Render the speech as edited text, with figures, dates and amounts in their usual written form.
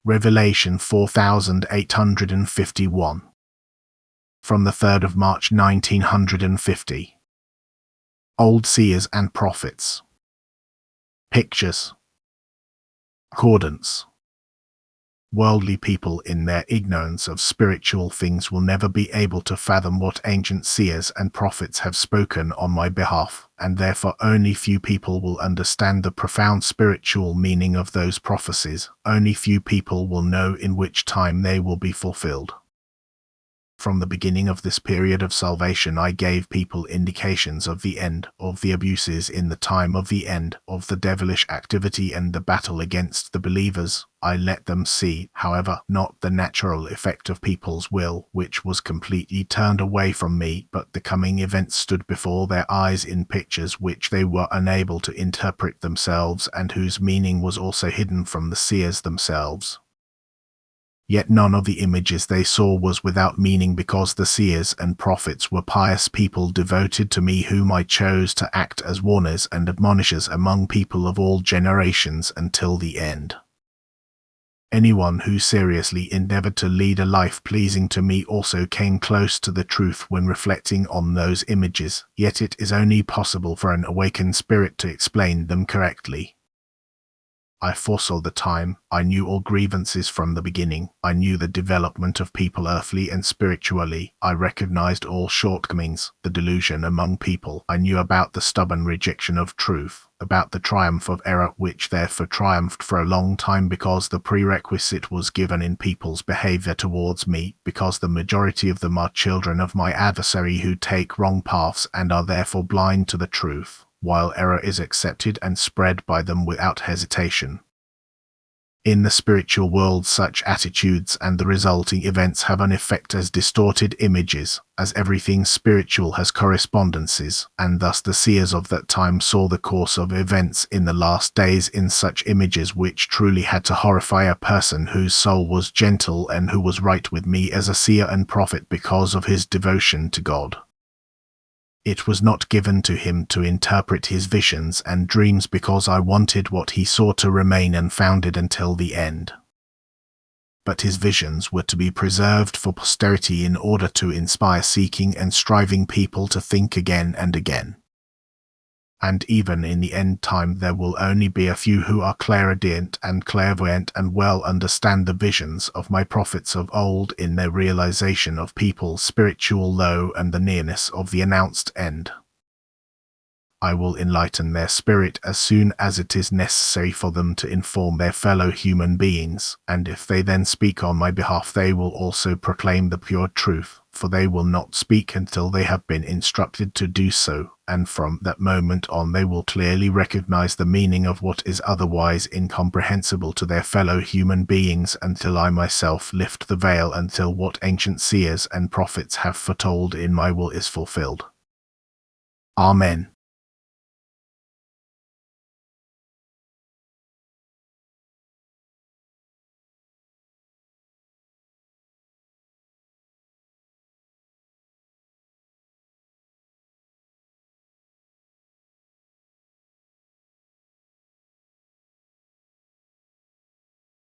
Revelation 4851. From the 3rd of March 1950. Old Seers and Prophets. Pictures. Accordance. Worldly people in their ignorance of spiritual things will never be able to fathom what ancient seers and prophets have spoken on my behalf, and therefore only few people will understand the profound spiritual meaning of those prophecies. Only few people will know in which time they will be fulfilled. From the beginning of this period of salvation, I gave people indications of the end, of the abuses in the time of the end, of the devilish activity and the battle against the believers. I let them see, however, not the natural effect of people's will, which was completely turned away from me, but the coming events stood before their eyes in pictures which they were unable to interpret themselves, and whose meaning was also hidden from the seers themselves. Yet none of the images they saw was without meaning, because the seers and prophets were pious people devoted to me, whom I chose to act as warners and admonishers among people of all generations until the end. Anyone who seriously endeavored to lead a life pleasing to me also came close to the truth when reflecting on those images, yet it is only possible for an awakened spirit to explain them correctly. I foresaw the time, I knew all grievances from the beginning, I knew the development of people earthly and spiritually, I recognized all shortcomings, the delusion among people, I knew about the stubborn rejection of truth, about the triumph of error, which therefore triumphed for a long time because the prerequisite was given in people's behavior towards me, because the majority of them are children of my adversary who take wrong paths and are therefore blind to the truth, while error is accepted and spread by them without hesitation. In the spiritual world, such attitudes and the resulting events have an effect as distorted images, as everything spiritual has correspondences, and thus the seers of that time saw the course of events in the last days in such images which truly had to horrify a person whose soul was gentle and who was right with me as a seer and prophet because of his devotion to God. It was not given to him to interpret his visions and dreams because I wanted what he saw to remain unfounded until the end. But his visions were to be preserved for posterity in order to inspire seeking and striving people to think again and again. And even in the end time there will only be a few who are clairaudient and clairvoyant and well understand the visions of my prophets of old in their realization of people's spiritual low and the nearness of the announced end. I will enlighten their spirit as soon as it is necessary for them to inform their fellow human beings, and if they then speak on my behalf they will also proclaim the pure truth, for they will not speak until they have been instructed to do so, and from that moment on they will clearly recognize the meaning of what is otherwise incomprehensible to their fellow human beings until I myself lift the veil, until what ancient seers and prophets have foretold in my will is fulfilled. Amen.